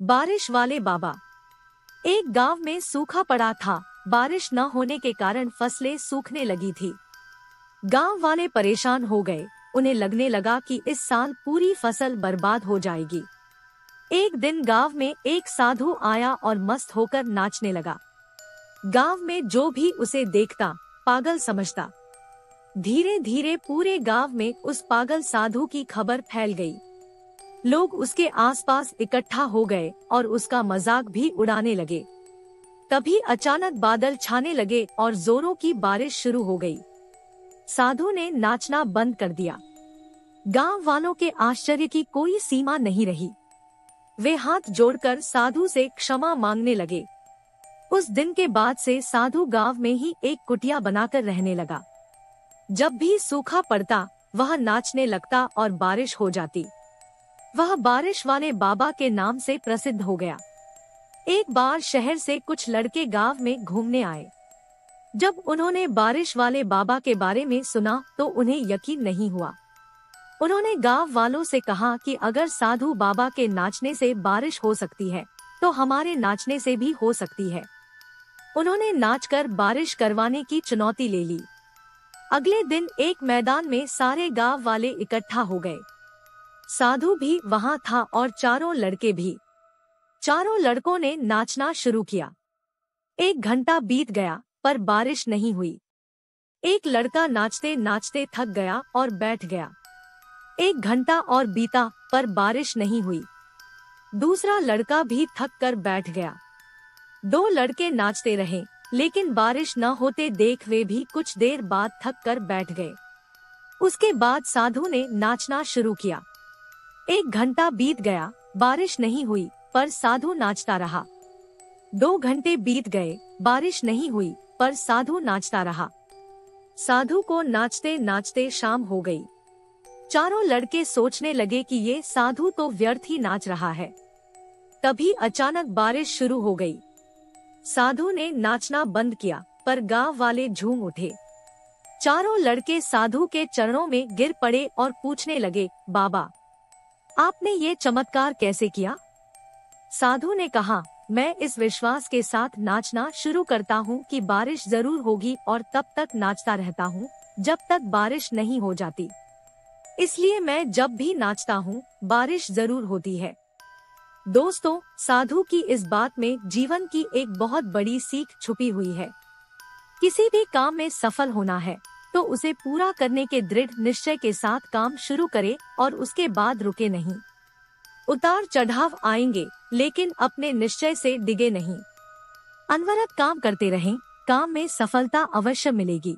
बारिश वाले बाबा। एक गांव में सूखा पड़ा था। बारिश न होने के कारण फसलें सूखने लगी थी। गांव वाले परेशान हो गए। उन्हें लगने लगा कि इस साल पूरी फसल बर्बाद हो जाएगी। एक दिन गांव में एक साधु आया और मस्त होकर नाचने लगा। गांव में जो भी उसे देखता पागल समझता। धीरे धीरे पूरे गांव में उस पागल साधु की खबर फैल गई। लोग उसके आसपास इकट्ठा हो गए और उसका मजाक भी उड़ाने लगे। तभी अचानक बादल छाने लगे और जोरों की बारिश शुरू हो गई। साधु ने नाचना बंद कर दिया। गांव वालों के आश्चर्य की कोई सीमा नहीं रही। वे हाथ जोड़कर साधु से क्षमा मांगने लगे। उस दिन के बाद से साधु गांव में ही एक कुटिया बनाकर रहने लगा। जब भी सूखा पड़ता वह नाचने लगता और बारिश हो जाती। वह बारिश वाले बाबा के नाम से प्रसिद्ध हो गया। एक बार शहर से कुछ लड़के गांव में घूमने आए। जब उन्होंने बारिश वाले बाबा के बारे में सुना तो उन्हें यकीन नहीं हुआ। उन्होंने गांव वालों से कहा कि अगर साधु बाबा के नाचने से बारिश हो सकती है तो हमारे नाचने से भी हो सकती है। उन्होंने नाचकर बारिश करवाने की चुनौती ले ली। अगले दिन एक मैदान में सारे गांव वाले इकट्ठा हो गए। साधु भी वहां था और चारों लड़के भी। चारों लड़कों ने नाचना शुरू किया। 1 घंटा बीत गया पर बारिश नहीं हुई। एक लड़का नाचते नाचते थक गया और बैठ गया। 1 घंटा और बीता पर बारिश नहीं हुई। दूसरा लड़का भी थक कर बैठ गया। 2 लड़के नाचते रहे लेकिन बारिश न होते देख वे भी कुछ देर बाद थक कर बैठ गए। उसके बाद साधु ने नाचना शुरू किया। 1 घंटा बीत गया, बारिश नहीं हुई पर साधु नाचता रहा। 2 घंटे बीत गए, बारिश नहीं हुई पर साधु नाचता रहा। साधु को नाचते नाचते शाम हो गई। चारों लड़के सोचने लगे कि ये साधु तो व्यर्थ ही नाच रहा है। तभी अचानक बारिश शुरू हो गई। साधु ने नाचना बंद किया पर गांव वाले झूम उठे। चारों लड़के साधु के चरणों में गिर पड़े और पूछने लगे, बाबा आपने ये चमत्कार कैसे किया? साधु ने कहा, मैं इस विश्वास के साथ नाचना शुरू करता हूँ कि बारिश जरूर होगी और तब तक नाचता रहता हूँ जब तक बारिश नहीं हो जाती। इसलिए मैं जब भी नाचता हूँ बारिश जरूर होती है। दोस्तों, साधु की इस बात में जीवन की एक बहुत बड़ी सीख छुपी हुई है। किसी भी काम में सफल होना है तो उसे पूरा करने के दृढ़ निश्चय के साथ काम शुरू करे और उसके बाद रुके नहीं। उतार चढ़ाव आएंगे लेकिन अपने निश्चय से डिगे नहीं। अनवरत काम करते रहें, काम में सफलता अवश्य मिलेगी।